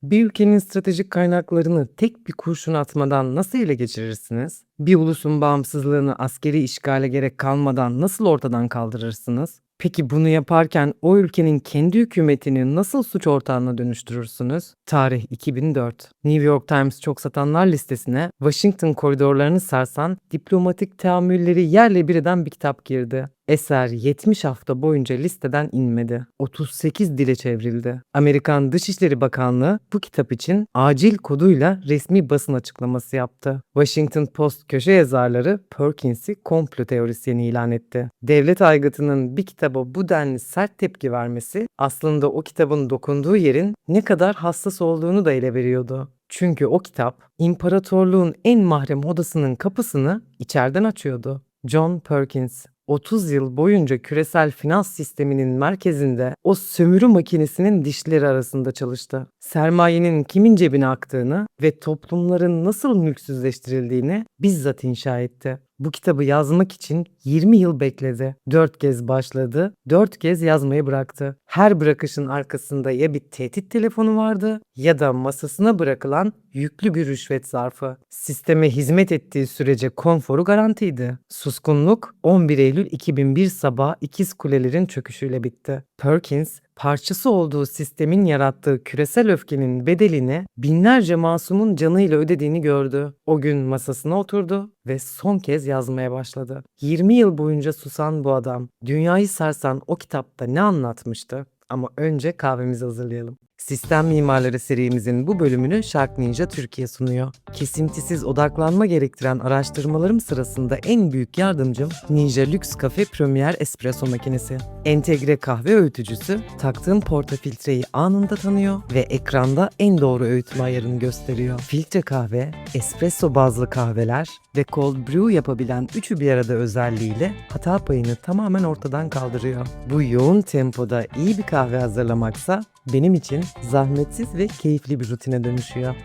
Bir ülkenin stratejik kaynaklarını tek bir kurşun atmadan nasıl ele geçirirsiniz? Bir ulusun bağımsızlığını askeri işgale gerek kalmadan nasıl ortadan kaldırırsınız? Peki bunu yaparken o ülkenin kendi hükümetini nasıl suç ortağına dönüştürürsünüz? Tarih 2004. New York Times çok satanlar listesine Washington koridorlarını sarsan diplomatik teamülleri yerle bir eden bir kitap girdi. Eser 70 hafta boyunca listeden inmedi. 38 dile çevrildi. Amerikan Dışişleri Bakanlığı bu kitap için acil koduyla resmi basın açıklaması yaptı. Washington Post köşe yazarları Perkins'i komplo teorisyeni ilan etti. Devlet aygıtının bir kitaba bu denli sert tepki vermesi aslında o kitabın dokunduğu yerin ne kadar hassas olduğunu da ele veriyordu. Çünkü o kitap imparatorluğun en mahrem odasının kapısını içeriden açıyordu. John Perkins 30 yıl boyunca küresel finans sisteminin merkezinde o sömürü makinesinin dişleri arasında çalıştı. Sermayenin kimin cebine aktığını ve toplumların nasıl mülksüzleştirildiğini bizzat inşa etti. Bu kitabı yazmak için 20 yıl bekledi. 4 kez başladı, 4 kez yazmayı bıraktı. Her bırakışın arkasında ya bir tehdit telefonu vardı ya da masasına bırakılan yüklü bir rüşvet zarfı. Sisteme hizmet ettiği sürece konforu garantiydi. Suskunluk 11 Eylül 2001 sabahı İkiz Kulelerin çöküşüyle bitti. Perkins, parçası olduğu sistemin yarattığı küresel öfkenin bedelini binlerce masumun canıyla ödediğini gördü. O gün masasına oturdu ve son kez yazmaya başladı. 20 yıl boyunca susan bu adam, dünyayı sarsan o kitapta ne anlatmıştı? Ama önce kahvemizi hazırlayalım. Sistem Mimarları serimizin bu bölümünü Shark Ninja Türkiye sunuyor. Kesintisiz odaklanma gerektiren araştırmalarım sırasında en büyük yardımcım Ninja Lux Cafe Premier Espresso makinesi. Entegre kahve öğütücüsü taktığım portafiltreyi anında tanıyor ve ekranda en doğru öğütme ayarını gösteriyor. Filtre kahve, espresso bazlı kahveler ve cold brew yapabilen üçü bir arada özelliğiyle hata payını tamamen ortadan kaldırıyor. Bu yoğun tempoda iyi bir kahve hazırlamaksa benim için zahmetsiz ve keyifli bir rutine dönüşüyor.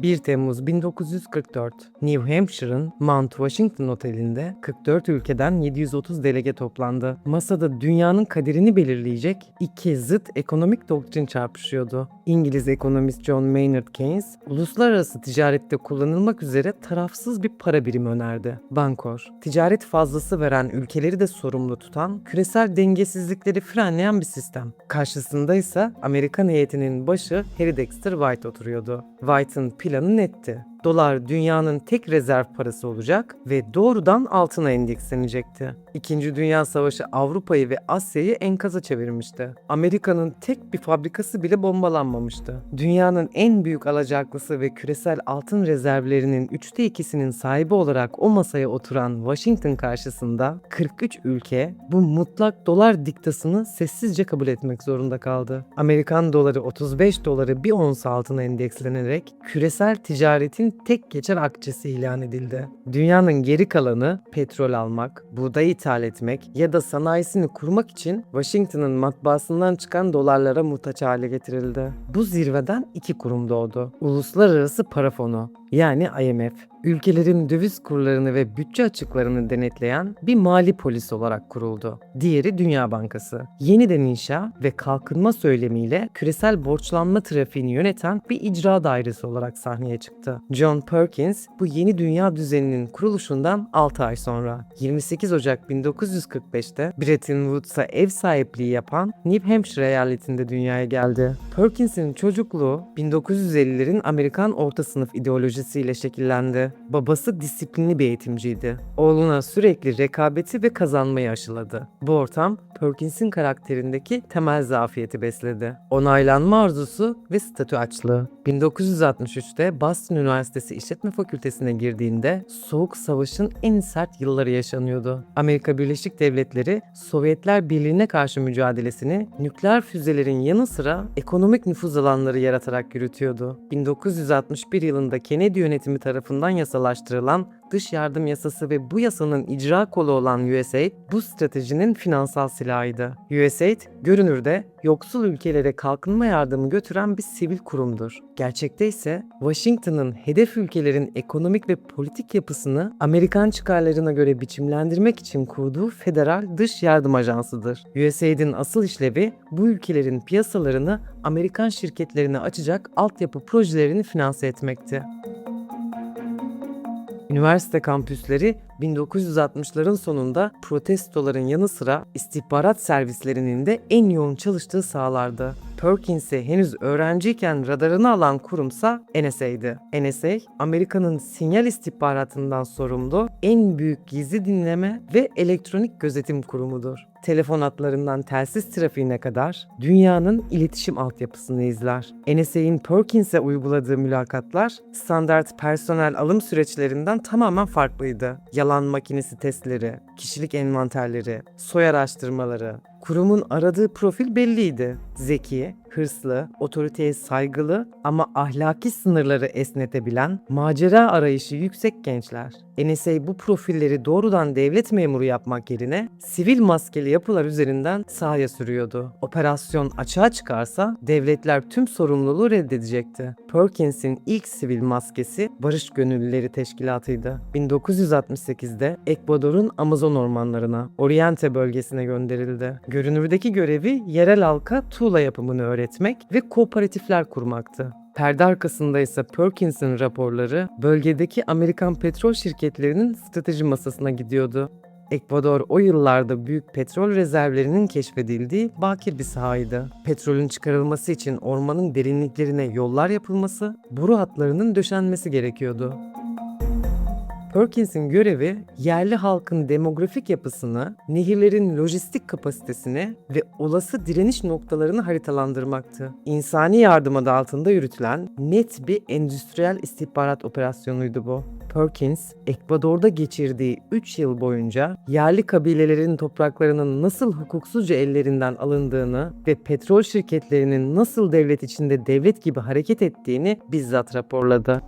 Bir Temmuz 1944, New Hampshire'ın Mount Washington Oteli'nde 44 ülkeden 730 delege toplandı. Masada dünyanın kaderini belirleyecek iki zıt ekonomik doktrin çarpışıyordu. İngiliz ekonomist John Maynard Keynes, uluslararası ticarette kullanılmak üzere tarafsız bir para birimi önerdi. Bankor, ticaret fazlası veren ülkeleri de sorumlu tutan, küresel dengesizlikleri frenleyen bir sistem. Karşısında ise Amerikan heyetinin başı Harry Dexter White oturuyordu. White'ın planı netti. Dolar dünyanın tek rezerv parası olacak ve doğrudan altına endekslenecekti. İkinci Dünya Savaşı Avrupa'yı ve Asya'yı enkaza çevirmişti. Amerika'nın tek bir fabrikası bile bombalanmamıştı. Dünyanın en büyük alacaklısı ve küresel altın rezervlerinin 2/3'ünün sahibi olarak o masaya oturan Washington karşısında 43 ülke bu mutlak dolar diktasını sessizce kabul etmek zorunda kaldı. Amerikan doları 35 doları bir ons altına endekslenerek küresel ticaretin tek geçer akçesi ilan edildi. Dünyanın geri kalanı petrol almak, buğday ithal etmek ya da sanayisini kurmak için Washington'ın matbaasından çıkan dolarlara muhtaç hale getirildi. Bu zirveden iki kurum doğdu. Uluslararası Para Fonu yani IMF, ülkelerin döviz kurlarını ve bütçe açıklarını denetleyen bir mali polis olarak kuruldu. Diğeri Dünya Bankası. Yeniden inşa ve kalkınma söylemiyle küresel borçlanma trafiğini yöneten bir icra dairesi olarak sahneye çıktı. John Perkins bu yeni dünya düzeninin kuruluşundan 6 ay sonra 28 Ocak 1945'te Bretton Woods'a ev sahipliği yapan New Hampshire eyaletinde dünyaya geldi. Perkins'in çocukluğu 1950'lerin Amerikan orta sınıf ideolojisiyle şekillendi. Babası disiplinli bir eğitimciydi. Oğluna sürekli rekabeti ve kazanmayı aşıladı. Bu ortam Perkins'in karakterindeki temel zafiyeti besledi. Onaylanma arzusu ve statü açlığı. 1963'te Boston Üniversitesi İşletme Fakültesine girdiğinde Soğuk Savaş'ın en sert yılları yaşanıyordu. Amerika Birleşik Devletleri Sovyetler Birliği'ne karşı mücadelesini nükleer füzelerin yanı sıra ekonomik nüfuz alanları yaratarak yürütüyordu. 1961 yılında Kennedy yönetimi tarafından yasalaştırılan dış yardım yasası ve bu yasanın icra kolu olan USAID bu stratejinin finansal silahıydı. USAID görünürde yoksul ülkelere kalkınma yardımı götüren bir sivil kurumdur. Gerçekte ise Washington'ın hedef ülkelerin ekonomik ve politik yapısını Amerikan çıkarlarına göre biçimlendirmek için kurduğu federal dış yardım ajansıdır. USAID'in asıl işlevi bu ülkelerin piyasalarını Amerikan şirketlerine açacak altyapı projelerini finanse etmekti. Üniversite kampüsleri 1960'ların sonunda protestoların yanı sıra istihbarat servislerinin de en yoğun çalıştığı sahalardı. Perkins'i henüz öğrenciyken radarını alan kurumsa NSA'ydı. NSA, Amerika'nın sinyal istihbaratından sorumlu en büyük gizli dinleme ve elektronik gözetim kurumudur. Telefon hatlarından telsiz trafiğine kadar dünyanın iletişim altyapısını izler. NSA'in Perkins'e uyguladığı mülakatlar standart personel alım süreçlerinden tamamen farklıydı. Yalan makinesi testleri, kişilik envanterleri, soy araştırmaları. Kurumun aradığı profil belliydi. Zeki, hırslı, otoriteye saygılı ama ahlaki sınırları esnetebilen, macera arayışı yüksek gençler. NSA bu profilleri doğrudan devlet memuru yapmak yerine sivil maskeli yapılar üzerinden sahaya sürüyordu. Operasyon açığa çıkarsa devletler tüm sorumluluğu reddedecekti. Perkins'in ilk sivil maskesi Barış Gönüllüleri Teşkilatı'ydı. 1968'de Ekvador'un Amazon ormanlarına, Oriente bölgesine gönderildi. Görünürdeki görevi yerel halka tuğla yapımını öğretmek ve kooperatifler kurmaktı. Perde arkasında ise Perkins'in raporları bölgedeki Amerikan petrol şirketlerinin strateji masasına gidiyordu. Ekvador o yıllarda büyük petrol rezervlerinin keşfedildiği bakir bir sahaydı. Petrolün çıkarılması için ormanın derinliklerine yollar yapılması, boru hatlarının döşenmesi gerekiyordu. Perkins'in görevi yerli halkın demografik yapısını, nehirlerin lojistik kapasitesini ve olası direniş noktalarını haritalandırmaktı. İnsani yardım adı altında yürütülen net bir endüstriyel istihbarat operasyonuydu bu. Perkins, Ekvador'da geçirdiği 3 yıl boyunca yerli kabilelerin topraklarının nasıl hukuksuzca ellerinden alındığını ve petrol şirketlerinin nasıl devlet içinde devlet gibi hareket ettiğini bizzat raporladı.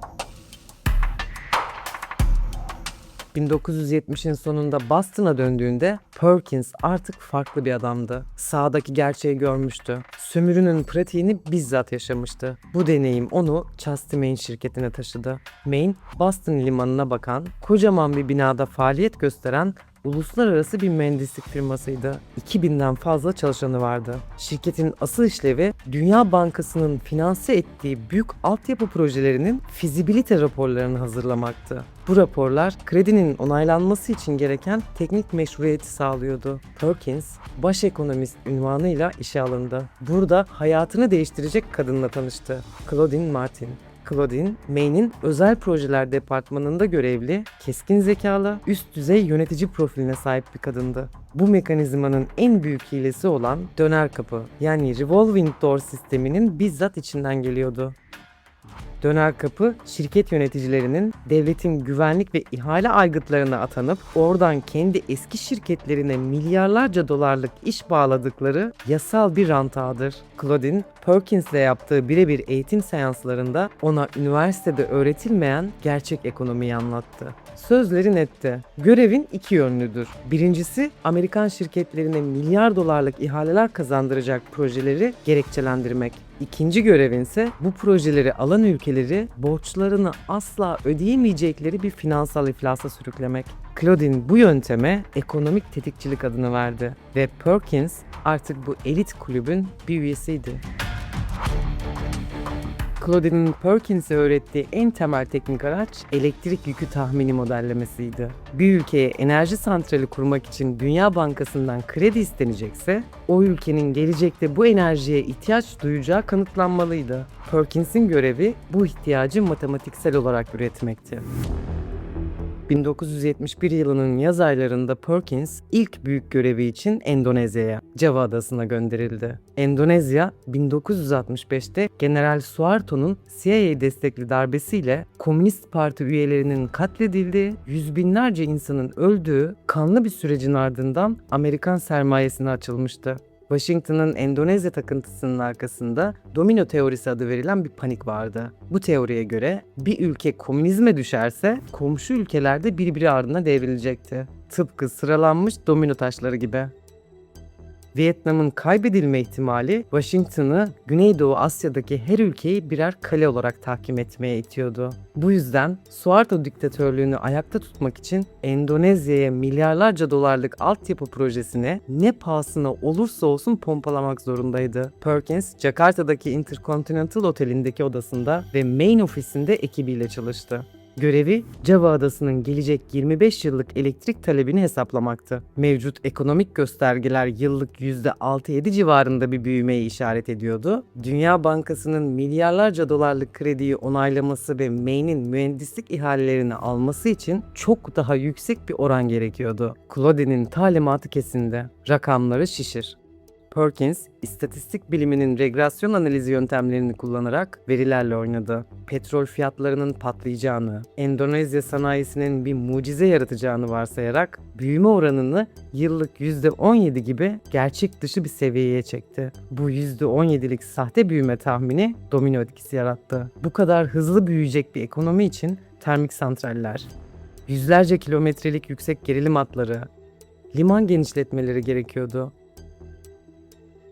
1970'in sonunda Boston'a döndüğünde Perkins artık farklı bir adamdı. Sahadaki gerçeği görmüştü. Sömürünün pratiğini bizzat yaşamıştı. Bu deneyim onu Chastity Main şirketine taşıdı. Main, Boston limanına bakan, kocaman bir binada faaliyet gösteren uluslararası bir mühendislik firmasıydı. 2000'den fazla çalışanı vardı. Şirketin asıl işlevi Dünya Bankası'nın finanse ettiği büyük altyapı projelerinin fizibilite raporlarını hazırlamaktı. Bu raporlar kredinin onaylanması için gereken teknik meşruiyeti sağlıyordu. Perkins, baş ekonomist unvanıyla işe alındı. Burada hayatını değiştirecek kadınla tanıştı. Claudine Martin. Claudine, Maine'in özel projeler departmanında görevli, keskin zekalı, üst düzey yönetici profiline sahip bir kadındı. Bu mekanizmanın en büyük hilesi olan döner kapı, yani revolving door sisteminin bizzat içinden geliyordu. Döner kapı, şirket yöneticilerinin devletin güvenlik ve ihale aygıtlarına atanıp oradan kendi eski şirketlerine milyarlarca dolarlık iş bağladıkları yasal bir rant ağıdır. Claudine, Perkins'le yaptığı birebir eğitim seanslarında ona üniversitede öğretilmeyen gerçek ekonomiyi anlattı. Sözleri netti. Görevin iki yönlüdür. Birincisi, Amerikan şirketlerine milyar dolarlık ihaleler kazandıracak projeleri gerekçelendirmek. İkinci görevin ise bu projeleri alan ülkeleri borçlarını asla ödeyemeyecekleri bir finansal iflasa sürüklemek. Claudine bu yönteme ekonomik tetikçilik adını verdi ve Perkins artık bu elit kulübün bir üyesiydi. Claudine'in Perkins'e öğrettiği en temel teknik araç elektrik yükü tahmini modellemesiydi. Bir ülkeye enerji santrali kurmak için Dünya Bankası'ndan kredi istenecekse, o ülkenin gelecekte bu enerjiye ihtiyaç duyacağı kanıtlanmalıydı. Perkins'in görevi bu ihtiyacı matematiksel olarak üretmekti. 1971 yılının yaz aylarında Perkins ilk büyük görevi için Endonezya'ya, Java Adası'na gönderildi. Endonezya, 1965'te General Suharto'nun CIA destekli darbesiyle Komünist Parti üyelerinin katledildiği, yüz binlerce insanın öldüğü kanlı bir sürecin ardından Amerikan sermayesine açılmıştı. Washington'ın Endonezya takıntısının arkasında domino teorisi adı verilen bir panik vardı. Bu teoriye göre bir ülke komünizme düşerse komşu ülkeler de birbiri ardına devrilecekti. Tıpkı sıralanmış domino taşları gibi. Vietnam'ın kaybedilme ihtimali Washington'ı Güneydoğu Asya'daki her ülkeyi birer kale olarak tahkim etmeye itiyordu. Bu yüzden Suharto diktatörlüğünü ayakta tutmak için Endonezya'ya milyarlarca dolarlık altyapı projesini ne pahasına olursa olsun pompalamak zorundaydı. Perkins, Jakarta'daki Intercontinental Oteli'ndeki odasında ve main ofisinde ekibiyle çalıştı. Görevi, Java Adası'nın gelecek 25 yıllık elektrik talebini hesaplamaktı. Mevcut ekonomik göstergeler yıllık %6-7 civarında bir büyümeye işaret ediyordu. Dünya Bankası'nın milyarlarca dolarlık krediyi onaylaması ve Maine'in mühendislik ihalelerini alması için çok daha yüksek bir oran gerekiyordu. Claude'nin talimatı kesindi. Rakamları şişir. Perkins, istatistik biliminin regresyon analizi yöntemlerini kullanarak verilerle oynadı. Petrol fiyatlarının patlayacağını, Endonezya sanayisinin bir mucize yaratacağını varsayarak büyüme oranını yıllık %17 gibi gerçek dışı bir seviyeye çekti. Bu %17'lik sahte büyüme tahmini domino etkisi yarattı. Bu kadar hızlı büyüyecek bir ekonomi için termik santraller, yüzlerce kilometrelik yüksek gerilim hatları, liman genişletmeleri gerekiyordu.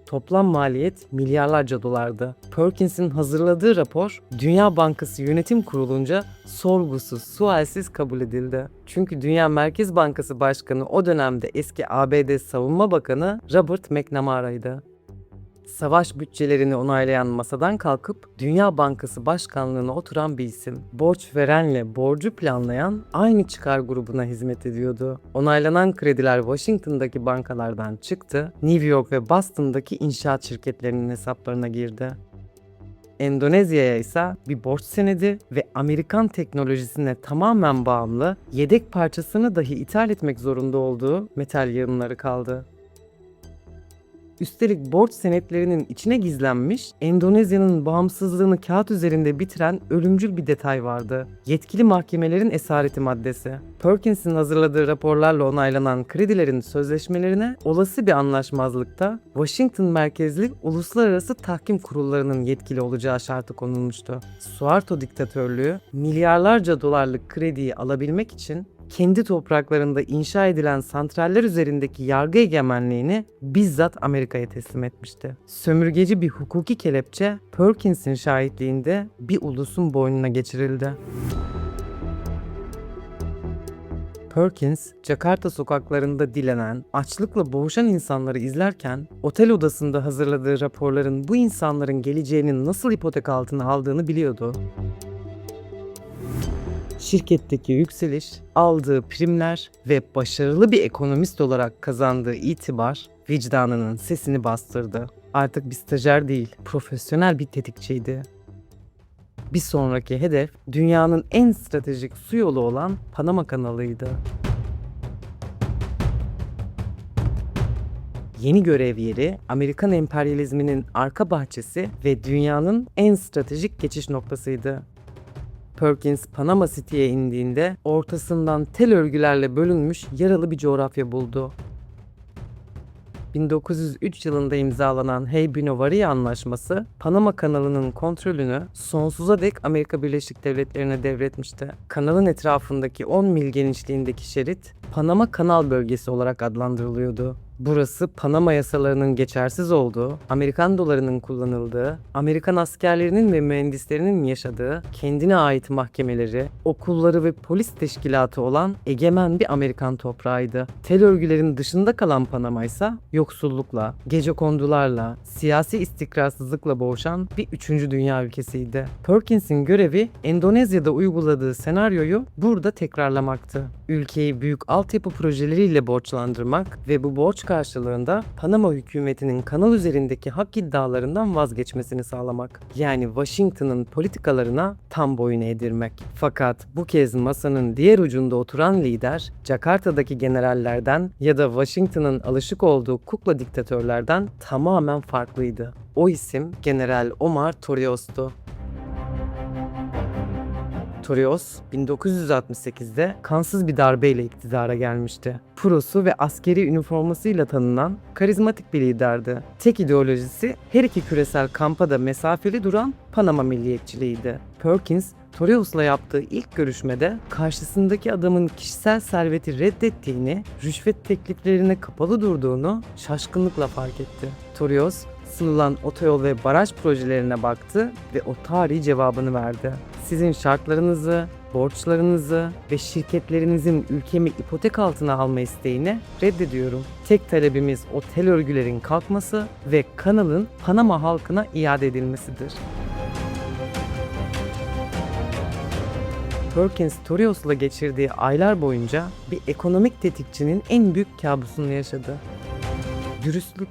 Toplam maliyet milyarlarca dolardı. Perkins'in hazırladığı rapor, Dünya Bankası Yönetim Kurulu'nca sorgusuz, sualsiz kabul edildi. Çünkü Dünya Merkez Bankası Başkanı o dönemde eski ABD Savunma Bakanı Robert McNamara'ydı. Savaş bütçelerini onaylayan masadan kalkıp Dünya Bankası Başkanlığı'na oturan bir isim. Borç verenle borcu planlayan aynı çıkar grubuna hizmet ediyordu. Onaylanan krediler Washington'daki bankalardan çıktı, New York ve Boston'daki inşaat şirketlerinin hesaplarına girdi. Endonezya'ya ise bir borç senedi ve Amerikan teknolojisine tamamen bağımlı, yedek parçasını dahi ithal etmek zorunda olduğu metal yığınları kaldı. Üstelik borç senetlerinin içine gizlenmiş, Endonezya'nın bağımsızlığını kağıt üzerinde bitiren ölümcül bir detay vardı. Yetkili mahkemelerin esareti maddesi. Perkins'in hazırladığı raporlarla onaylanan kredilerin sözleşmelerine olası bir anlaşmazlıkta Washington merkezli uluslararası tahkim kurullarının yetkili olacağı şartı konulmuştu. Suharto diktatörlüğü milyarlarca dolarlık krediyi alabilmek için kendi topraklarında inşa edilen santraller üzerindeki yargı egemenliğini bizzat Amerika'ya teslim etmişti. Sömürgeci bir hukuki kelepçe Perkins'in şahitliğinde bir ulusun boynuna geçirildi. Perkins, Jakarta sokaklarında dilenen, açlıkla boğuşan insanları izlerken, otel odasında hazırladığı raporların bu insanların geleceğinin nasıl ipotek altına aldığını biliyordu. Şirketteki yükseliş, aldığı primler ve başarılı bir ekonomist olarak kazandığı itibar vicdanının sesini bastırdı. Artık bir stajyer değil, profesyonel bir tetikçiydi. Bir sonraki hedef dünyanın en stratejik su yolu olan Panama Kanalı'ydı. Yeni görev yeri Amerikan emperyalizminin arka bahçesi ve dünyanın en stratejik geçiş noktasıydı. Perkins, Panama City'ye indiğinde ortasından tel örgülerle bölünmüş yaralı bir coğrafya buldu. 1903 yılında imzalanan Hay-Binovaria Anlaşması, Panama Kanalı'nın kontrolünü sonsuza dek Amerika Birleşik Devletleri'ne devretmişti. Kanalın etrafındaki 10 mil genişliğindeki şerit, Panama Kanal Bölgesi olarak adlandırılıyordu. Burası Panama yasalarının geçersiz olduğu, Amerikan dolarının kullanıldığı, Amerikan askerlerinin ve mühendislerinin yaşadığı, kendine ait mahkemeleri, okulları ve polis teşkilatı olan egemen bir Amerikan toprağıydı. Tel örgülerin dışında kalan Panama ise yoksullukla, gecekondularla, siyasi istikrarsızlıkla boğuşan bir 3. dünya ülkesiydi. Perkins'in görevi Endonezya'da uyguladığı senaryoyu burada tekrarlamaktı. Ülkeyi büyük altyapı projeleriyle borçlandırmak ve bu borç borç karşılığında Panama hükümetinin kanal üzerindeki hak iddialarından vazgeçmesini sağlamak. Yani Washington'ın politikalarına tam boyun eğdirmek. Fakat bu kez masanın diğer ucunda oturan lider, Jakarta'daki generallerden ya da Washington'ın alışık olduğu kukla diktatörlerden tamamen farklıydı. O isim General Omar Torrijos'tu. Torrijos, 1968'de kansız bir darbeyle iktidara gelmişti. Prosu ve askeri üniformasıyla tanınan karizmatik bir liderdi. Tek ideolojisi her iki küresel kampa da mesafeli duran Panama milliyetçiliğiydi. Perkins, Torrijos'la yaptığı ilk görüşmede karşısındaki adamın kişisel serveti reddettiğini, rüşvet tekliflerine kapalı durduğunu şaşkınlıkla fark etti. Torrijos, sunulan otoyol ve baraj projelerine baktı ve o tarihi cevabını verdi. Sizin şartlarınızı, borçlarınızı ve şirketlerinizin ülkemi ipotek altına alma isteğini reddediyorum. Tek talebimiz o tel örgülerin kalkması ve kanalın Panama halkına iade edilmesidir. Perkins, Torrijos'la geçirdiği aylar boyunca bir ekonomik tetikçinin en büyük kabusunu yaşadı. Dürüstlük.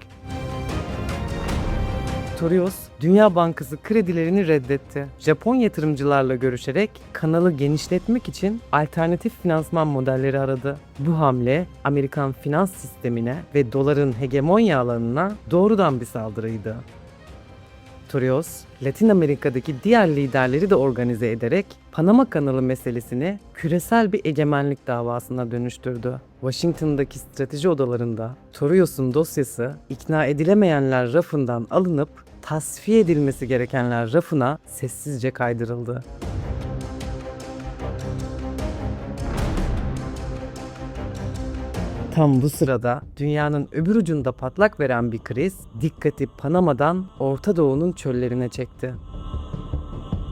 Torrijos, Dünya Bankası kredilerini reddetti. Japon yatırımcılarla görüşerek kanalı genişletmek için alternatif finansman modelleri aradı. Bu hamle Amerikan finans sistemine ve doların hegemonya alanına doğrudan bir saldırıydı. Torrijos, Latin Amerika'daki diğer liderleri de organize ederek Panama Kanalı meselesini küresel bir egemenlik davasına dönüştürdü. Washington'daki strateji odalarında Torrijos'un dosyası ikna edilemeyenler rafından alınıp tasfiye edilmesi gerekenler rafına sessizce kaydırıldı. Tam bu sırada dünyanın öbür ucunda patlak veren bir kriz dikkati Panama'dan Orta Doğu'nun çöllerine çekti.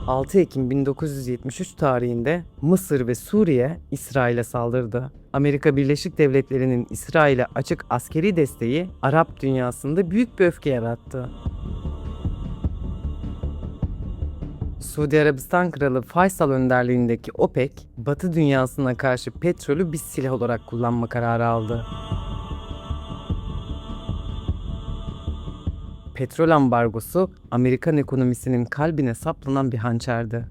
6 Ekim 1973 tarihinde Mısır ve Suriye İsrail'e saldırdı. Amerika Birleşik Devletleri'nin İsrail'e açık askeri desteği Arap dünyasında büyük bir öfke yarattı. Suudi Arabistan Kralı Faysal önderliğindeki OPEC, Batı dünyasına karşı petrolü bir silah olarak kullanma kararı aldı. Petrol ambargosu, Amerikan ekonomisinin kalbine saplanan bir hançerdi.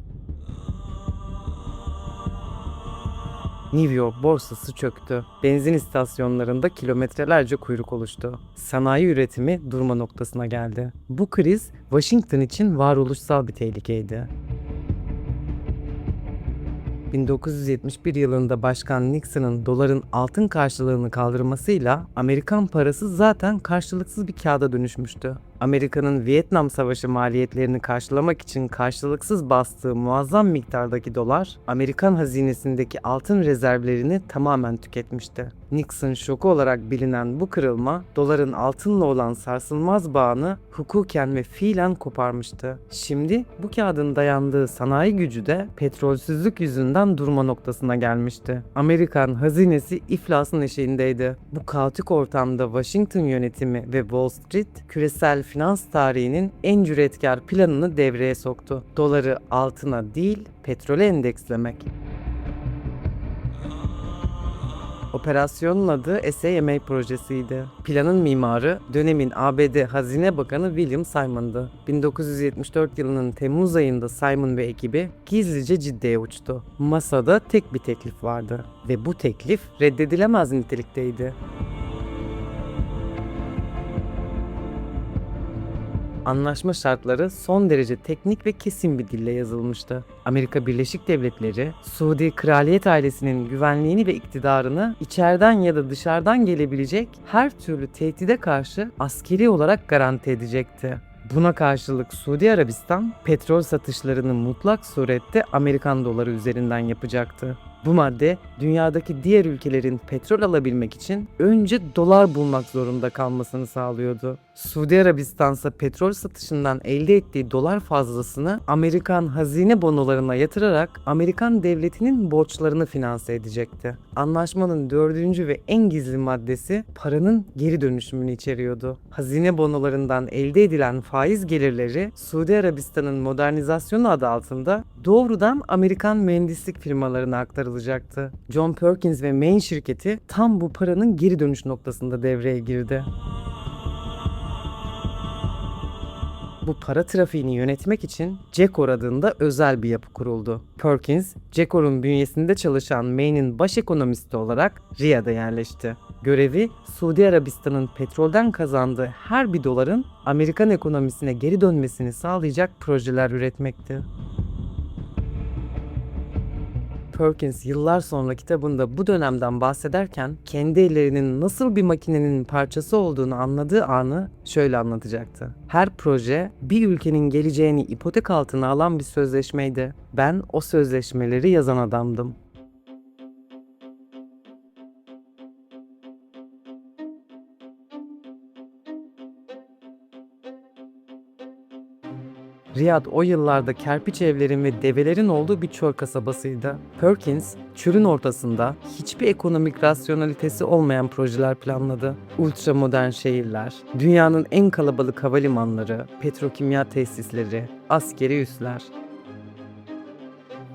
New York borsası çöktü. Benzin istasyonlarında kilometrelerce kuyruk oluştu. Sanayi üretimi durma noktasına geldi. Bu kriz Washington için varoluşsal bir tehlikeydi. 1971 yılında Başkan Nixon'ın doların altın karşılığını kaldırmasıyla Amerikan parası zaten karşılıksız bir kağıda dönüşmüştü. Amerika'nın Vietnam Savaşı maliyetlerini karşılamak için karşılıksız bastığı muazzam miktardaki dolar, Amerikan hazinesindeki altın rezervlerini tamamen tüketmişti. Nixon şoku olarak bilinen bu kırılma, doların altınla olan sarsılmaz bağını hukuken ve fiilen koparmıştı. Şimdi bu kağıdın dayandığı sanayi gücü de petrolsüzlük yüzünden durma noktasına gelmişti. Amerikan hazinesi iflasın eşiğindeydi. Bu kaotik ortamda Washington yönetimi ve Wall Street küresel finans tarihinin en cüretkar planını devreye soktu. Doları altına değil, petrole endekslemek. Operasyonun adı SAMA projesiydi. Planın mimarı dönemin ABD Hazine Bakanı William Simon'dı. 1974 yılının Temmuz ayında Simon ve ekibi gizlice Cidde'ye uçtu. Masada tek bir teklif vardı ve bu teklif reddedilemez nitelikteydi. Anlaşma şartları son derece teknik ve kesin bir dille yazılmıştı. Amerika Birleşik Devletleri, Suudi kraliyet ailesinin güvenliğini ve iktidarını içeriden ya da dışarıdan gelebilecek her türlü tehdide karşı askeri olarak garanti edecekti. Buna karşılık Suudi Arabistan, petrol satışlarını mutlak surette Amerikan doları üzerinden yapacaktı. Bu madde dünyadaki diğer ülkelerin petrol alabilmek için önce dolar bulmak zorunda kalmasını sağlıyordu. Suudi Arabistan ise petrol satışından elde ettiği dolar fazlasını Amerikan hazine bonolarına yatırarak Amerikan devletinin borçlarını finanse edecekti. Anlaşmanın dördüncü ve en gizli maddesi paranın geri dönüşümünü içeriyordu. Hazine bonolarından elde edilen faiz gelirleri Suudi Arabistan'ın modernizasyonu adı altında doğrudan Amerikan mühendislik firmalarına aktarılacak. aktarılacaktı. John Perkins ve Main şirketi tam bu paranın geri dönüş noktasında devreye girdi. Bu para trafiğini yönetmek için Jekor adında özel bir yapı kuruldu. Perkins, Jekor'un bünyesinde çalışan Main'in baş ekonomisti olarak Riyad'a yerleşti. Görevi, Suudi Arabistan'ın petrolden kazandığı her bir doların Amerikan ekonomisine geri dönmesini sağlayacak projeler üretmekti. Perkins yıllar sonra kitabında bu dönemden bahsederken kendi ellerinin nasıl bir makinenin parçası olduğunu anladığı anı şöyle anlatacaktı. Her proje bir ülkenin geleceğini ipotek altına alan bir sözleşmeydi. Ben o sözleşmeleri yazan adamdım. Riyad o yıllarda kerpiç evlerin ve develerin olduğu bir çöl kasabasıydı. Perkins, çölün ortasında hiçbir ekonomik rasyonalitesi olmayan projeler planladı. Ultramodern şehirler, dünyanın en kalabalık havalimanları, petrokimya tesisleri, askeri üsler.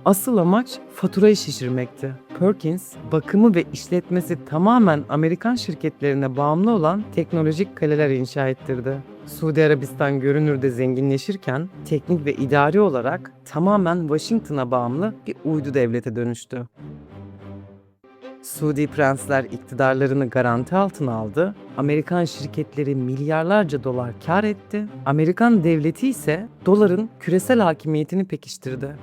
Asıl amaç faturayı şişirmekti. Perkins, bakımı ve işletmesi tamamen Amerikan şirketlerine bağımlı olan teknolojik kaleler inşa ettirdi. Suudi Arabistan görünürde zenginleşirken teknik ve idari olarak tamamen Washington'a bağımlı bir uydu devlete dönüştü. Suudi prensler iktidarlarını garanti altına aldı, Amerikan şirketleri milyarlarca dolar kar etti, Amerikan devleti ise doların küresel hakimiyetini pekiştirdi.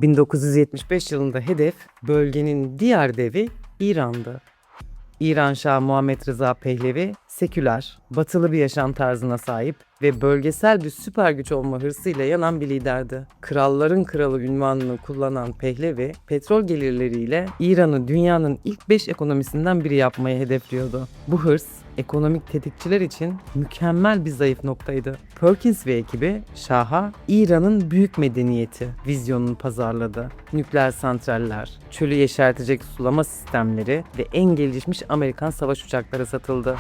1975 yılında hedef bölgenin diğer devi İran'dı. İran Şahı Muhammed Rıza Pehlevi, seküler, batılı bir yaşam tarzına sahip ve bölgesel bir süper güç olma hırsıyla yanan bir liderdi. Kralların kralı unvanını kullanan Pehlevi, petrol gelirleriyle İran'ı dünyanın ilk 5 ekonomisinden biri yapmayı hedefliyordu. Bu hırs, ekonomik tetikçiler için mükemmel bir zayıf noktaydı. Perkins ve ekibi Şah'a İran'ın büyük medeniyeti vizyonunu pazarladı. Nükleer santraller, çölü yeşertecek sulama sistemleri ve en gelişmiş Amerikan savaş uçakları satıldı.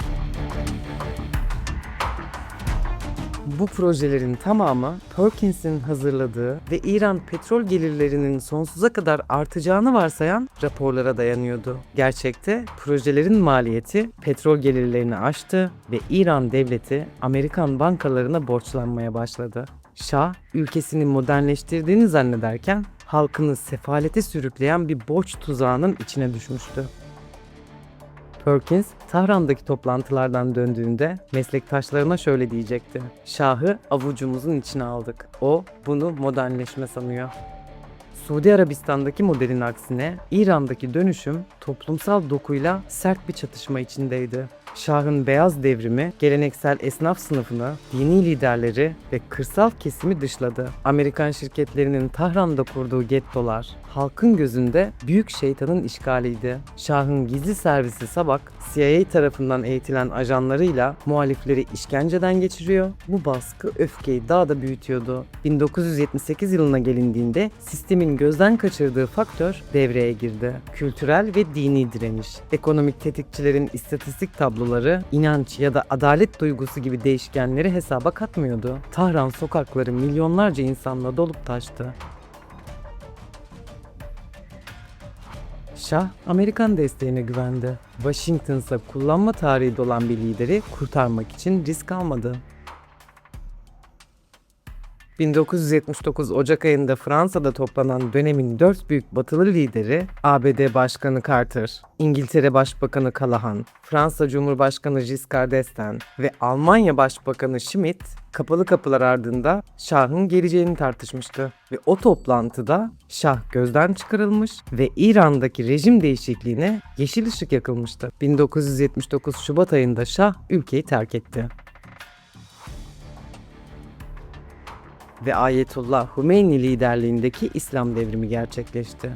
Bu projelerin tamamı Perkins'in hazırladığı ve İran petrol gelirlerinin sonsuza kadar artacağını varsayan raporlara dayanıyordu. Gerçekte projelerin maliyeti petrol gelirlerini aştı ve İran devleti Amerikan bankalarına borçlanmaya başladı. Şah, ülkesini modernleştirdiğini zannederken halkını sefalete sürükleyen bir borç tuzağının içine düşmüştü. Perkins, Tahran'daki toplantılardan döndüğünde meslektaşlarına şöyle diyecekti. Şah'ı avucumuzun içine aldık. O bunu modernleşme sanıyor. Suudi Arabistan'daki modelin aksine İran'daki dönüşüm toplumsal dokuyla sert bir çatışma içindeydi. Şah'ın beyaz devrimi geleneksel esnaf sınıfını, dini liderleri ve kırsal kesimi dışladı. Amerikan şirketlerinin Tahran'da kurduğu gettolar, halkın gözünde büyük şeytanın işgaliydi. Şah'ın gizli servisi Sabak, CIA tarafından eğitilen ajanlarıyla muhalifleri işkenceden geçiriyor. Bu baskı öfkeyi daha da büyütüyordu. 1978 yılına gelindiğinde sistemin gözden kaçırdığı faktör devreye girdi. Kültürel ve dini direniş. Ekonomik tetikçilerin istatistik tabloları, inanç ya da adalet duygusu gibi değişkenleri hesaba katmıyordu. Tahran sokakları milyonlarca insanla dolup taştı. Şah, Amerikan desteğine güvendi. Washington ise kullanma tarihi dolan bir lideri kurtarmak için risk almadı. 1979 Ocak ayında Fransa'da toplanan dönemin 4 büyük batılı lideri ABD Başkanı Carter, İngiltere Başbakanı Callahan, Fransa Cumhurbaşkanı Giscard d'Estaing ve Almanya Başbakanı Schmidt kapalı kapılar ardında Şah'ın geleceğini tartışmıştı. Ve o toplantıda Şah gözden çıkarılmış ve İran'daki rejim değişikliğine yeşil ışık yakılmıştı. 1979 Şubat ayında Şah ülkeyi terk etti. Ve Ayetullah Hümeyni liderliğindeki İslam devrimi gerçekleşti.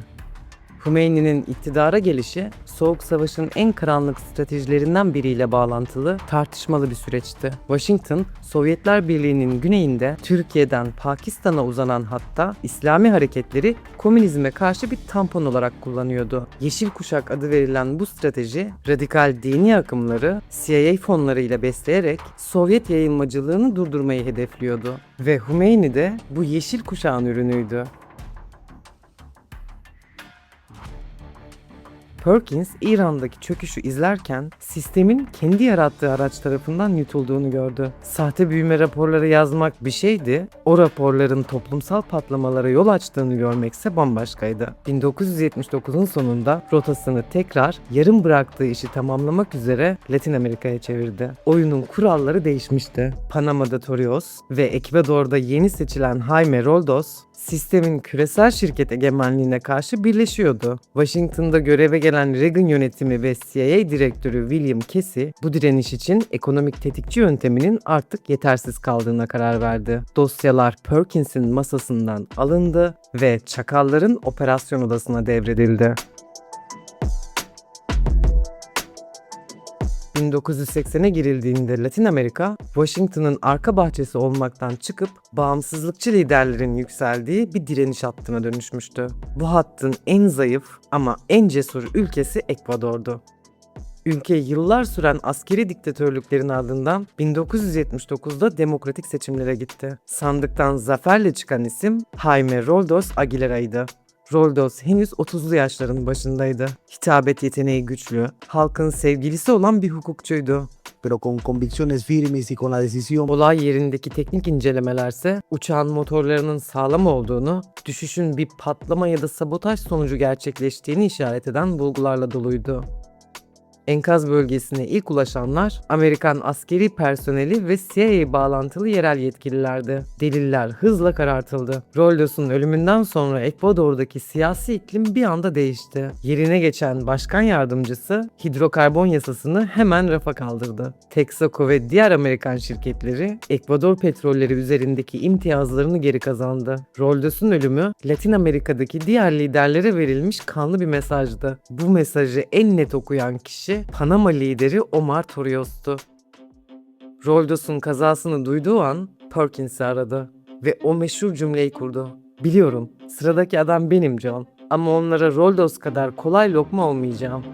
Hümeyni'nin iktidara gelişi, Soğuk Savaş'ın en karanlık stratejilerinden biriyle bağlantılı, tartışmalı bir süreçti. Washington, Sovyetler Birliği'nin güneyinde Türkiye'den Pakistan'a uzanan hatta İslami hareketleri komünizme karşı bir tampon olarak kullanıyordu. Yeşil Kuşak adı verilen bu strateji, radikal dini akımları CIA fonlarıyla besleyerek Sovyet yayılmacılığını durdurmayı hedefliyordu. Ve Hümeyni de bu Yeşil Kuşağın ürünüydü. Perkins, İran'daki çöküşü izlerken sistemin kendi yarattığı araç tarafından yutulduğunu gördü. Sahte büyüme raporları yazmak bir şeydi, o raporların toplumsal patlamalara yol açtığını görmekse bambaşkaydı. 1979'un sonunda rotasını tekrar yarım bıraktığı işi tamamlamak üzere Latin Amerika'ya çevirdi. Oyunun kuralları değişmişti. Panama'da Torios ve Ekvador'da yeni seçilen Jaime Roldos, sistemin küresel şirket egemenliğine karşı birleşiyordu. Washington'da göreve gelen Reagan yönetimi ve CIA direktörü William Casey, bu direniş için ekonomik tetikçi yönteminin artık yetersiz kaldığına karar verdi. Dosyalar Perkins'in masasından alındı ve çakalların operasyon odasına devredildi. 1980'e girildiğinde Latin Amerika, Washington'ın arka bahçesi olmaktan çıkıp bağımsızlıkçı liderlerin yükseldiği bir direniş hattına dönüşmüştü. Bu hattın en zayıf ama en cesur ülkesi Ekvador'du. Ülke yıllar süren askeri diktatörlüklerin ardından 1979'da demokratik seçimlere gitti. Sandıktan zaferle çıkan isim Jaime Roldos Aguilar'aydı. Roldos henüz 30'lu yaşların başındaydı. Hitabet yeteneği güçlü, halkın sevgilisi olan bir hukukçuydu. Pero con convicciones firmes y con la decisión. Olay yerindeki teknik incelemelerse uçağın motorlarının sağlam olduğunu, düşüşün bir patlama ya da sabotaj sonucu gerçekleştiğini işaret eden bulgularla doluydu. Enkaz bölgesine ilk ulaşanlar Amerikan askeri personeli ve CIA bağlantılı yerel yetkililerdi. Deliller hızla karartıldı. Roldos'un ölümünden sonra Ekvador'daki siyasi iklim bir anda değişti. Yerine geçen başkan yardımcısı hidrokarbon yasasını hemen rafa kaldırdı. Texaco ve diğer Amerikan şirketleri Ekvador petrolleri üzerindeki imtiyazlarını geri kazandı. Roldos'un ölümü Latin Amerika'daki diğer liderlere verilmiş kanlı bir mesajdı. Bu mesajı en net okuyan kişi Panama lideri Omar Torrios'tu. Roldos'un kazasını duyduğu an Perkins'i aradı ve o meşhur cümleyi kurdu. "Biliyorum, sıradaki adam benim John, ama onlara Roldos kadar kolay lokma olmayacağım."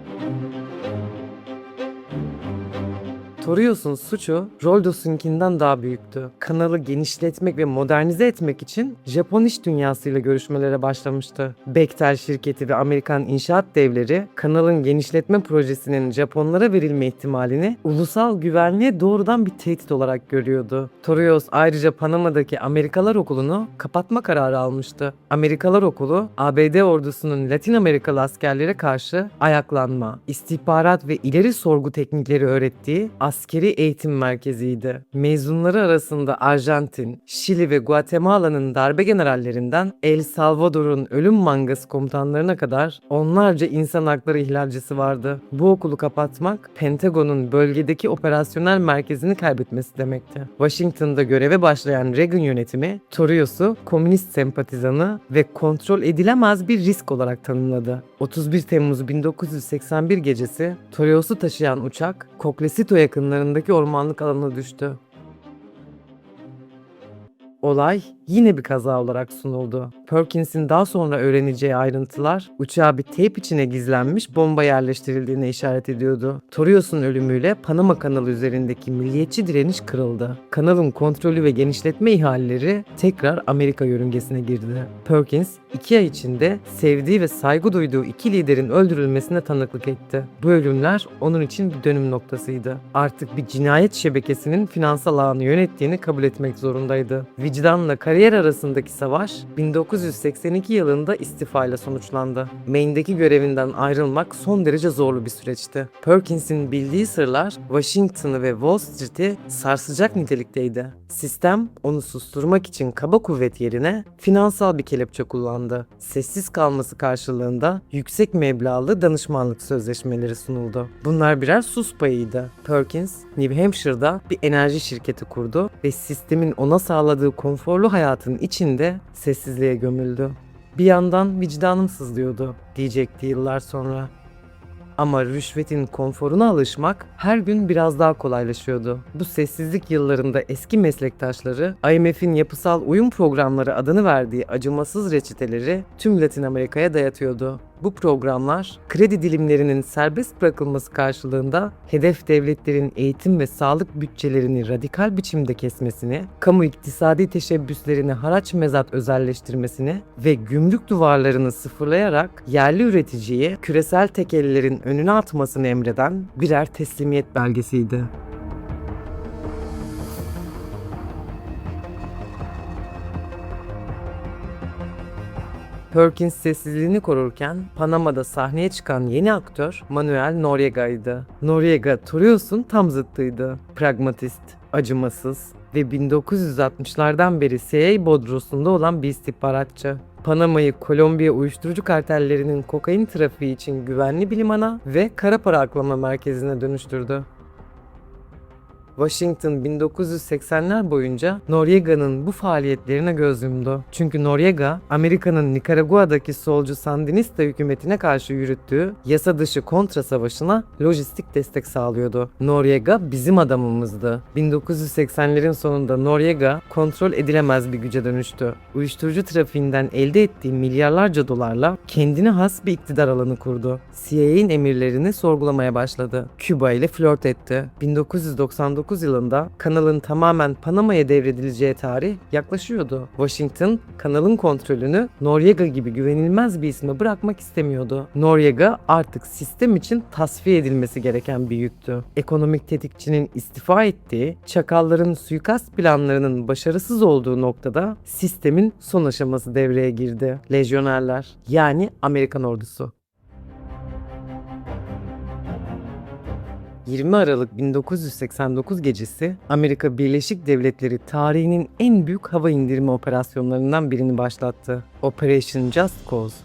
Torios'un suçu Roldos'unkinden daha büyüktü. Kanalı genişletmek ve modernize etmek için Japon iş dünyasıyla görüşmelere başlamıştı. Bechtel şirketi ve Amerikan inşaat devleri kanalın genişletme projesinin Japonlara verilme ihtimalini ulusal güvenliğe doğrudan bir tehdit olarak görüyordu. Torios ayrıca Panama'daki Amerikalar Okulu'nu kapatma kararı almıştı. Amerikalar Okulu, ABD ordusunun Latin Amerikalı askerlere karşı ayaklanma, istihbarat ve ileri sorgu teknikleri öğrettiği askeri eğitim merkeziydi. Mezunları arasında Arjantin, Şili ve Guatemala'nın darbe generallerinden El Salvador'un ölüm mangası komutanlarına kadar onlarca insan hakları ihlalcisi vardı. Bu okulu kapatmak, Pentagon'un bölgedeki operasyonel merkezini kaybetmesi demekti. Washington'da göreve başlayan Reagan yönetimi, Torios'u komünist sempatizanı ve kontrol edilemez bir risk olarak tanımladı. 31 Temmuz 1981 gecesi Torios'u taşıyan uçak, Coclesito yakınlarındaki ormanlık alana düştü. Olay yine bir kaza olarak sunuldu. Perkins'in daha sonra öğreneceği ayrıntılar uçağa bir teyp içine gizlenmiş bomba yerleştirildiğine işaret ediyordu. Torios'un ölümüyle Panama Kanalı üzerindeki milliyetçi direniş kırıldı. Kanalın kontrolü ve genişletme ihaleleri tekrar Amerika yörüngesine girdi. Perkins 2 ay içinde sevdiği ve saygı duyduğu iki liderin öldürülmesine tanıklık etti. Bu ölümler onun için bir dönüm noktasıydı. Artık bir cinayet şebekesinin finansal ağını yönettiğini kabul etmek zorundaydı. Vicdanla kariyer arasındaki savaş 1982 yılında istifayla sonuçlandı. Maine'deki görevinden ayrılmak son derece zorlu bir süreçti. Perkins'in bildiği sırlar Washington'ı ve Wall Street'i sarsacak nitelikteydi. Sistem onu susturmak için kaba kuvvet yerine finansal bir kelepçe kullandı. Sessiz kalması karşılığında yüksek meblağlı danışmanlık sözleşmeleri sunuldu. Bunlar birer sus payıydı. Perkins, New Hampshire'da bir enerji şirketi kurdu ve sistemin ona sağladığı konforlu hayatın içinde sessizliğe gömüldü. Bir yandan vicdanım sızlıyordu diyecekti yıllar sonra. Ama rüşvetin konforuna alışmak her gün biraz daha kolaylaşıyordu. Bu sessizlik yıllarında eski meslektaşları IMF'in yapısal uyum programları adını verdiği acımasız reçeteleri tüm Latin Amerika'ya dayatıyordu. Bu programlar kredi dilimlerinin serbest bırakılması karşılığında hedef devletlerin eğitim ve sağlık bütçelerini radikal biçimde kesmesini, kamu iktisadi teşebbüslerini haraç mezat özelleştirmesini ve gümrük duvarlarını sıfırlayarak yerli üreticiyi küresel tekellerin önüne atmasını emreden birer teslimiyet belgesiydi. Perkins sessizliğini korurken Panama'da sahneye çıkan yeni aktör Manuel Noriega'ydı. Noriega, Torrijos'un tam zıttıydı. Pragmatist, acımasız ve 1960'lardan beri CIA bodrosunda olan bir istihbaratçı. Panama'yı Kolombiya uyuşturucu kartellerinin kokain trafiği için güvenli bir limana ve kara para aklama merkezine dönüştürdü. Washington 1980'ler boyunca Noriega'nın bu faaliyetlerine göz yumdu. Çünkü Noriega, Amerika'nın Nikaragua'daki solcu Sandinista hükümetine karşı yürüttüğü yasa dışı kontra savaşına lojistik destek sağlıyordu. Noriega bizim adamımızdı. 1980'lerin sonunda Noriega kontrol edilemez bir güce dönüştü. Uyuşturucu trafiğinden elde ettiği milyarlarca dolarla kendine has bir iktidar alanı kurdu. CIA'nin emirlerini sorgulamaya başladı. Küba ile flört etti. 1999 yılında kanalın tamamen Panama'ya devredileceği tarih yaklaşıyordu. Washington, kanalın kontrolünü Noriega gibi güvenilmez bir isme bırakmak istemiyordu. Noriega artık sistem için tasfiye edilmesi gereken bir yüktü. Ekonomik tetikçinin istifa ettiği, çakalların suikast planlarının başarısız olduğu noktada sistemin son aşaması devreye girdi. Lejyonerler, yani Amerikan ordusu. 20 Aralık 1989 gecesi Amerika Birleşik Devletleri tarihinin en büyük hava indirme operasyonlarından birini başlattı. Operation Just Cause.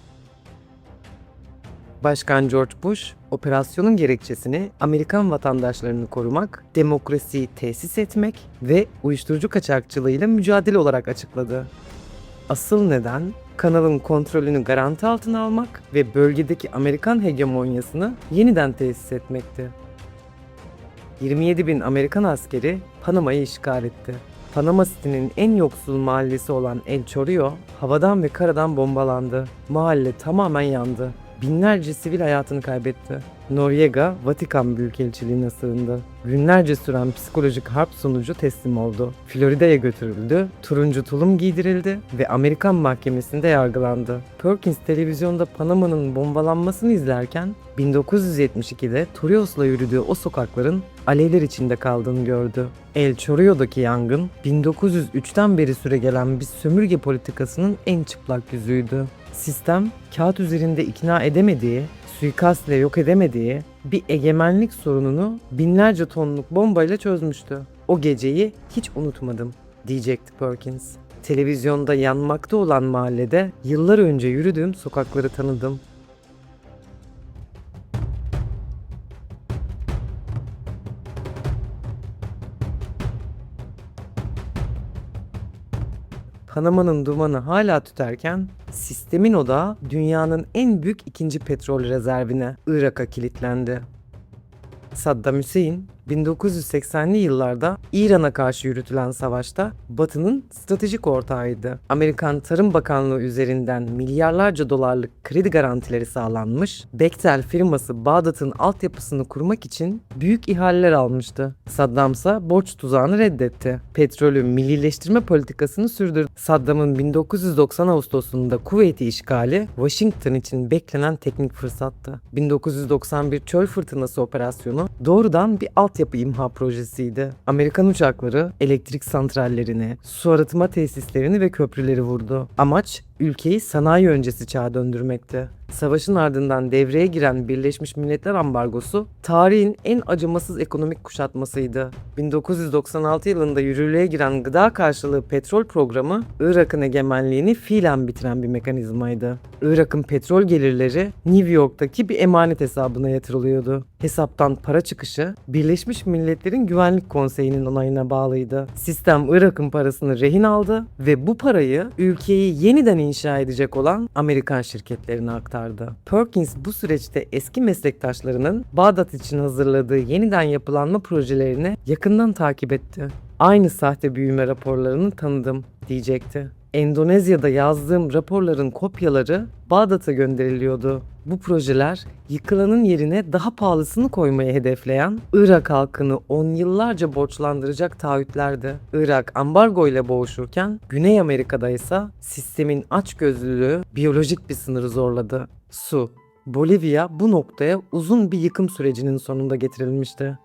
Başkan George Bush, operasyonun gerekçesini Amerikan vatandaşlarını korumak, demokrasiyi tesis etmek ve uyuşturucu kaçakçılığıyla mücadele olarak açıkladı. Asıl neden, kanalın kontrolünü garanti altına almak ve bölgedeki Amerikan hegemonyasını yeniden tesis etmekti. 27 bin Amerikan askeri Panama'yı işgal etti. Panama City'nin en yoksul mahallesi olan El Chorrillo havadan ve karadan bombalandı. Mahalle tamamen yandı. Binlerce sivil hayatını kaybetti. Noriega, Vatikan Büyükelçiliğine sığındı. Günlerce süren psikolojik harp sonucu teslim oldu. Florida'ya götürüldü, turuncu tulum giydirildi ve Amerikan mahkemesinde yargılandı. Perkins televizyonda Panama'nın bombalanmasını izlerken 1972'de Torrijos'la yürüdüğü o sokakların alevler içinde kaldığını gördü. El Chorrillo'daki yangın 1903'ten beri süregelen bir sömürge politikasının en çıplak yüzüydü. Sistem, kağıt üzerinde ikna edemediği, suikastla yok edemediği bir egemenlik sorununu binlerce tonluk bombayla çözmüştü. O geceyi hiç unutmadım, diyecekti Perkins. Televizyonda yanmakta olan mahallede yıllar önce yürüdüğüm sokakları tanıdım. Panama'nın dumanı hala tüterken sistemin odağı dünyanın en büyük ikinci petrol rezervine, Irak'a kilitlendi. Saddam Hüseyin 1980'li yıllarda İran'a karşı yürütülen savaşta Batı'nın stratejik ortağıydı. Amerikan Tarım Bakanlığı üzerinden milyarlarca dolarlık kredi garantileri sağlanmış, Bechtel firması Bağdat'ın altyapısını kurmak için büyük ihaleler almıştı. Saddam ise borç tuzağını reddetti. Petrolü millileştirme politikasını sürdürdü. Saddam'ın 1990 Ağustos'unda Kuveyt'i işgali Washington için beklenen teknik fırsattı. 1991 Çöl Fırtınası operasyonu doğrudan bir altyapı imha projesiydi. Amerikan uçakları elektrik santrallerini, su arıtma tesislerini ve köprüleri vurdu. Amaç ülkeyi sanayi öncesi çağa döndürmekti. Savaşın ardından devreye giren Birleşmiş Milletler ambargosu tarihin en acımasız ekonomik kuşatmasıydı. 1996 yılında yürürlüğe giren gıda karşılığı petrol programı Irak'ın egemenliğini fiilen bitiren bir mekanizmaydı. Irak'ın petrol gelirleri New York'taki bir emanet hesabına yatırılıyordu. Hesaptan para çıkışı Birleşmiş Milletler'in Güvenlik Konseyi'nin onayına bağlıydı. Sistem Irak'ın parasını rehin aldı ve bu parayı ülkeyi yeniden inşa edecek olan Amerikan şirketlerine aktardı. Perkins bu süreçte eski meslektaşlarının Bağdat için hazırladığı yeniden yapılanma projelerini yakından takip etti. Aynı sahte büyüme raporlarını tanıdım, diyecekti. Endonezya'da yazdığım raporların kopyaları Bağdat'a gönderiliyordu. Bu projeler yıkılanın yerine daha pahalısını koymayı hedefleyen, Irak halkını 10 yıllarca borçlandıracak taahhütlerdi. Irak ambargo ile boğuşurken Güney Amerika'da ise sistemin açgözlülüğü biyolojik bir sınırı zorladı. Su. Bolivya bu noktaya uzun bir yıkım sürecinin sonunda getirilmişti.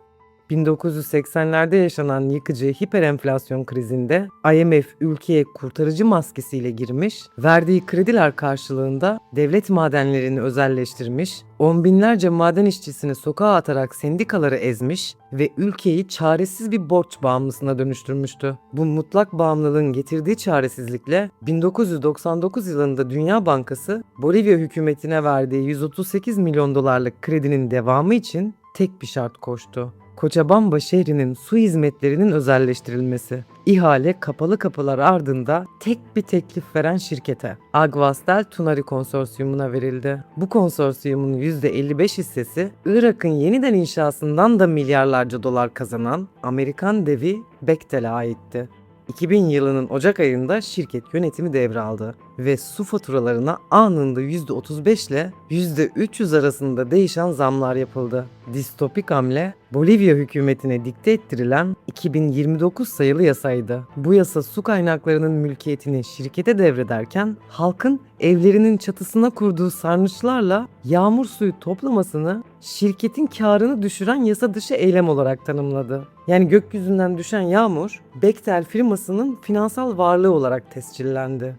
1980'lerde yaşanan yıkıcı hiperenflasyon krizinde IMF ülkeye kurtarıcı maskesiyle girmiş, verdiği krediler karşılığında devlet madenlerini özelleştirmiş, on binlerce maden işçisini sokağa atarak sendikaları ezmiş ve ülkeyi çaresiz bir borç bağımlısına dönüştürmüştü. Bu mutlak bağımlılığın getirdiği çaresizlikle 1999 yılında Dünya Bankası, Bolivya hükümetine verdiği 138 milyon dolarlık kredinin devamı için tek bir şart koştu: Cochabamba şehrinin su hizmetlerinin özelleştirilmesi. İhale kapalı kapılar ardında tek bir teklif veren şirkete, Aguas del Tunari konsorsiyumuna verildi. Bu konsorsiyumun %55 hissesi Irak'ın yeniden inşasından da milyarlarca dolar kazanan Amerikan devi Bechtel'e aitti. 2000 yılının Ocak ayında şirket yönetimi devraldı ve su faturalarına anında %35 ile %300 arasında değişen zamlar yapıldı. Distopik hamle, Bolivya hükümetine dikte ettirilen 2029 sayılı yasaydı. Bu yasa su kaynaklarının mülkiyetini şirkete devrederken halkın evlerinin çatısına kurduğu sarnıçlarla yağmur suyu toplamasını şirketin karını düşüren yasa dışı eylem olarak tanımladı. Yani gökyüzünden düşen yağmur, Bechtel firmasının finansal varlığı olarak tescillendi.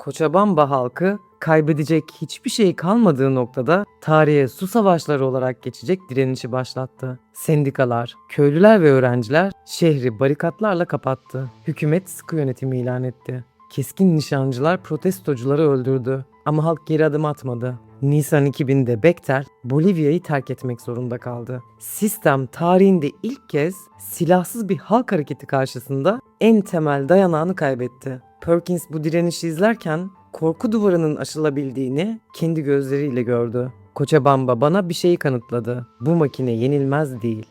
Cochabamba halkı kaybedecek hiçbir şey kalmadığı noktada tarihe su savaşları olarak geçecek direnişi başlattı. Sendikalar, köylüler ve öğrenciler şehri barikatlarla kapattı. Hükümet sıkı yönetimi ilan etti. Keskin nişancılar protestocuları öldürdü ama halk geri adım atmadı. Nisan 2000'de Bechtel, Bolivya'yı terk etmek zorunda kaldı. Sistem tarihinde ilk kez silahsız bir halk hareketi karşısında en temel dayanağını kaybetti. Perkins bu direnişi izlerken korku duvarının aşılabildiğini kendi gözleriyle gördü. Cochabamba bana bir şeyi kanıtladı: bu makine yenilmez değil.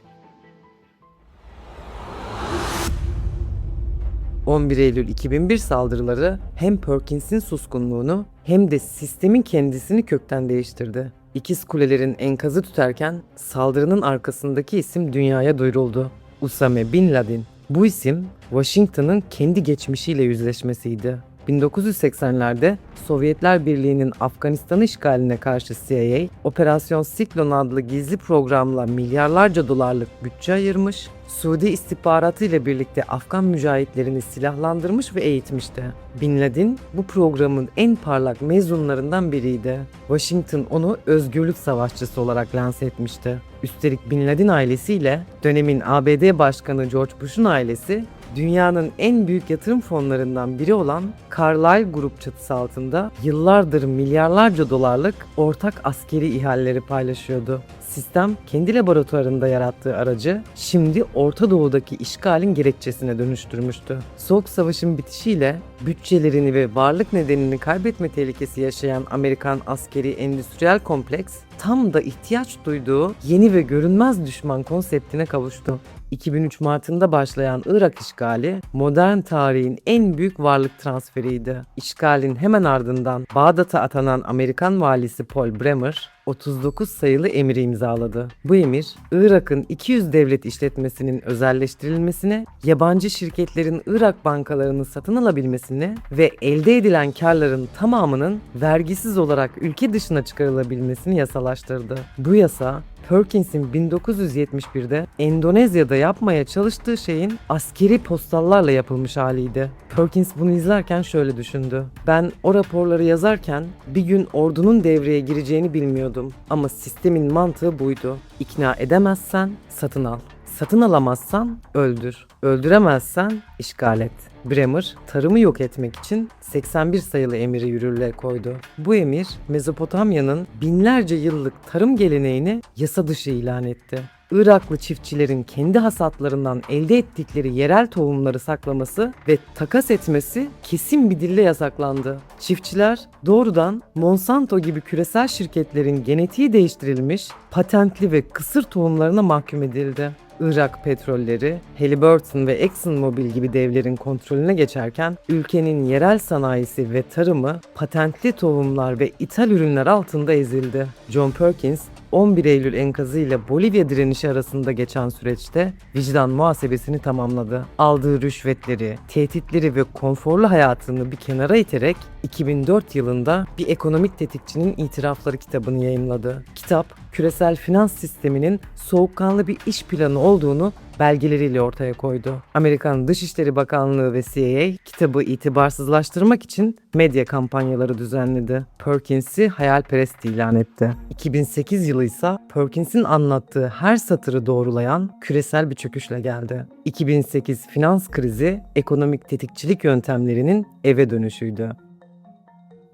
11 Eylül 2001 saldırıları hem Perkins'in suskunluğunu hem de sistemin kendisini kökten değiştirdi. İkiz Kulelerin enkazı tüterken saldırının arkasındaki isim dünyaya duyuruldu: Usame Bin Laden. Bu isim Washington'ın kendi geçmişiyle yüzleşmesiydi. 1980'lerde Sovyetler Birliği'nin Afganistan'ı işgaline karşı CIA, Operasyon Siklon adlı gizli programla milyarlarca dolarlık bütçe ayırmış, Suudi istihbaratı ile birlikte Afgan mücahitlerini silahlandırmış ve eğitmişti. Bin Laden bu programın en parlak mezunlarından biriydi. Washington onu özgürlük savaşçısı olarak lanse etmişti. Üstelik Bin Laden ailesiyle dönemin ABD Başkanı George Bush'un ailesi, dünyanın en büyük yatırım fonlarından biri olan Carlyle Group çatısı altında yıllardır milyarlarca dolarlık ortak askeri ihaleleri paylaşıyordu. Sistem kendi laboratuvarında yarattığı aracı şimdi Orta Doğu'daki işgalin gerekçesine dönüştürmüştü. Soğuk Savaş'ın bitişiyle bütçelerini ve varlık nedenini kaybetme tehlikesi yaşayan Amerikan askeri endüstriyel kompleks tam da ihtiyaç duyduğu yeni ve görünmez düşman konseptine kavuştu. 2003 Mart'ında başlayan Irak işgali modern tarihin en büyük varlık transferiydi. İşgalin hemen ardından Bağdat'a atanan Amerikan valisi Paul Bremer 39 sayılı emiri imzaladı. Bu emir, Irak'ın 200 devlet işletmesinin özelleştirilmesine, yabancı şirketlerin Irak bankalarını satın alabilmesine ve elde edilen karların tamamının vergisiz olarak ülke dışına çıkarılabilmesini yasalaştırdı. Bu yasa, Perkins'in 1971'de Endonezya'da yapmaya çalıştığı şeyin askeri postallarla yapılmış haliydi. Perkins bunu izlerken şöyle düşündü: ben o raporları yazarken bir gün ordunun devreye gireceğini bilmiyordum ama sistemin mantığı buydu. İkna edemezsen satın al. Satın alamazsan öldür. Öldüremezsen işgal et. Bremer, tarımı yok etmek için 81 sayılı emiri yürürlüğe koydu. Bu emir, Mezopotamya'nın binlerce yıllık tarım geleneğini yasa dışı ilan etti. Iraklı çiftçilerin kendi hasatlarından elde ettikleri yerel tohumları saklaması ve takas etmesi kesin bir dille yasaklandı. Çiftçiler doğrudan Monsanto gibi küresel şirketlerin genetiği değiştirilmiş, patentli ve kısır tohumlarına mahkum edildi. Irak petrolleri, Halliburton ve ExxonMobil gibi devlerin kontrolüne geçerken ülkenin yerel sanayisi ve tarımı patentli tohumlar ve ithal ürünler altında ezildi. John Perkins, 11 Eylül enkazı ile Bolivya direnişi arasında geçen süreçte vicdan muhasebesini tamamladı. Aldığı rüşvetleri, tehditleri ve konforlu hayatını bir kenara iterek 2004 yılında Bir Ekonomik Tetikçinin İtirafları kitabını yayımladı. Kitap, küresel finans sisteminin soğukkanlı bir iş planı olduğunu belgeleriyle ortaya koydu. Amerikan Dışişleri Bakanlığı ve CIA kitabı itibarsızlaştırmak için medya kampanyaları düzenledi. Perkins'i hayalperest ilan etti. 2008 yılı ise Perkins'in anlattığı her satırı doğrulayan küresel bir çöküşle geldi. 2008 finans krizi ekonomik tetikçilik yöntemlerinin eve dönüşüydü.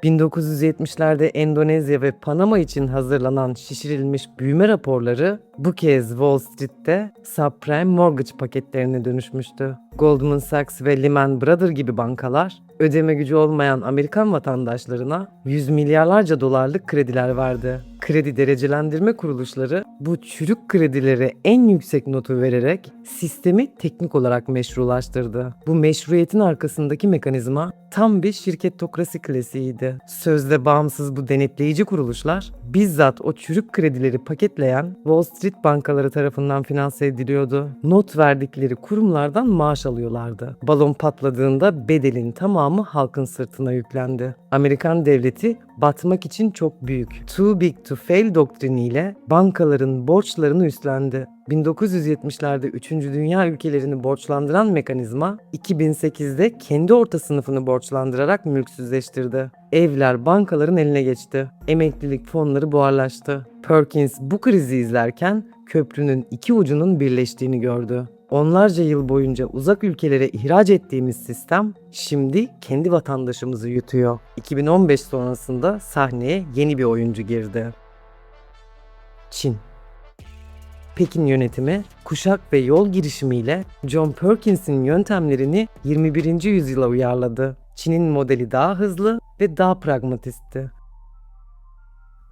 1970'lerde Endonezya ve Panama için hazırlanan şişirilmiş büyüme raporları bu kez Wall Street'te subprime mortgage paketlerine dönüşmüştü. Goldman Sachs ve Lehman Brothers gibi bankalar ödeme gücü olmayan Amerikan vatandaşlarına yüz milyarlarca dolarlık krediler verdi. Kredi derecelendirme kuruluşları bu çürük kredilere en yüksek notu vererek sistemi teknik olarak meşrulaştırdı. Bu meşruiyetin arkasındaki mekanizma tam bir şirketokrasi klasiğiydi. Sözde bağımsız bu denetleyici kuruluşlar bizzat o çürük kredileri paketleyen Wall Street bankaları tarafından finanse ediliyordu. Not verdikleri kurumlardan maaş alıyorlardı. Balon patladığında bedelin tamamı halkın sırtına yüklendi. Amerikan devleti batmak için çok büyük, too big to fail doktriniyle bankaların borçlarını üstlendi. 1970'lerde 3. Dünya ülkelerini borçlandıran mekanizma 2008'de kendi orta sınıfını borçlandırarak mülksüzleştirdi. Evler bankaların eline geçti. Emeklilik fonları buharlaştı. Perkins bu krizi izlerken köprünün iki ucunun birleştiğini gördü. Onlarca yıl boyunca uzak ülkelere ihraç ettiğimiz sistem şimdi kendi vatandaşımızı yutuyor. 2015 sonrasında sahneye yeni bir oyuncu girdi. Çin. Pekin yönetimi kuşak ve yol girişimiyle John Perkins'in yöntemlerini 21. yüzyıla uyarladı. Çin'in modeli daha hızlı ve daha pragmatistti.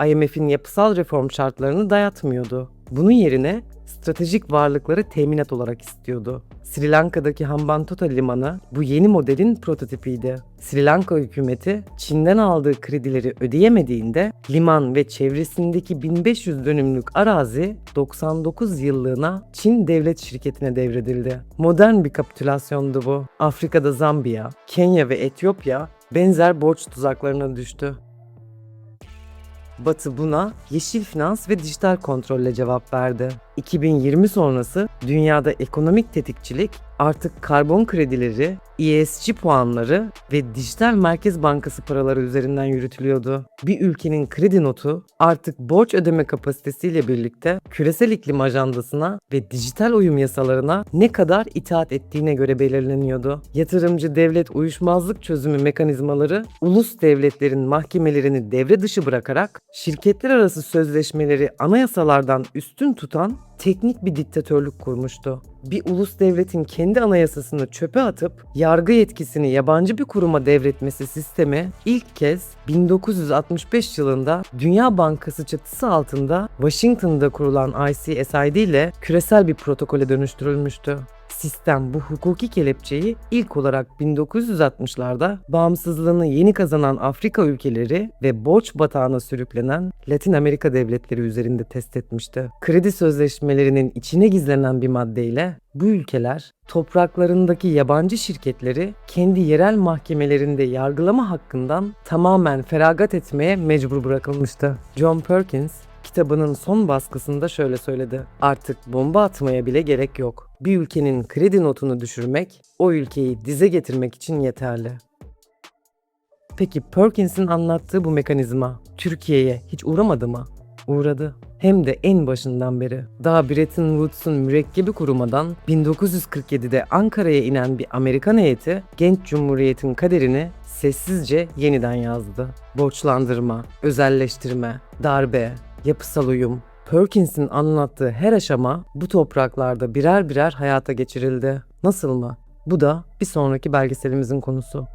IMF'in yapısal reform şartlarını dayatmıyordu. Bunun yerine stratejik varlıkları teminat olarak istiyordu. Sri Lanka'daki Hambantota Limanı bu yeni modelin prototipiydi. Sri Lanka hükümeti Çin'den aldığı kredileri ödeyemediğinde liman ve çevresindeki 1500 dönümlük arazi 99 yıllığına Çin devlet şirketine devredildi. Modern bir kapitülasyondu bu. Afrika'da Zambiya, Kenya ve Etiyopya benzer borç tuzaklarına düştü. Batı buna yeşil finans ve dijital kontrolle cevap verdi. 2020 sonrası dünyada ekonomik tetikçilik artık karbon kredileri, ESG puanları ve dijital merkez bankası paraları üzerinden yürütülüyordu. Bir ülkenin kredi notu artık borç ödeme kapasitesiyle birlikte küresel iklim ajandasına ve dijital uyum yasalarına ne kadar itaat ettiğine göre belirleniyordu. Yatırımcı devlet uyuşmazlık çözümü mekanizmaları ulus devletlerin mahkemelerini devre dışı bırakarak şirketler arası sözleşmeleri anayasalardan üstün tutan teknik bir diktatörlük kurmuştu. Bir ulus devletin kendi anayasasını çöpe atıp yargı yetkisini yabancı bir kuruma devretmesi sistemi ilk kez 1965 yılında Dünya Bankası çatısı altında Washington'da kurulan ICSID ile küresel bir protokole dönüştürülmüştü. Sistem bu hukuki kelepçeyi ilk olarak 1960'larda bağımsızlığını yeni kazanan Afrika ülkeleri ve borç batağına sürüklenen Latin Amerika devletleri üzerinde test etmişti. Kredi sözleşmelerinin içine gizlenen bir maddeyle bu ülkeler topraklarındaki yabancı şirketleri kendi yerel mahkemelerinde yargılama hakkından tamamen feragat etmeye mecbur bırakılmıştı. John Perkins kitabının son baskısında şöyle söyledi: "Artık bomba atmaya bile gerek yok. Bir ülkenin kredi notunu düşürmek, o ülkeyi dize getirmek için yeterli." Peki Perkins'in anlattığı bu mekanizma Türkiye'ye hiç uğramadı mı? Uğradı. Hem de en başından beri. Daha Bretton Woods'un mürekkebi kurumadan 1947'de Ankara'ya inen bir Amerikan heyeti genç cumhuriyetin kaderini sessizce yeniden yazdı. Borçlandırma, özelleştirme, darbe, yapısal uyum. Perkins'in anlattığı her aşama bu topraklarda birer birer hayata geçirildi. Nasıl mı? Bu da bir sonraki belgeselimizin konusu.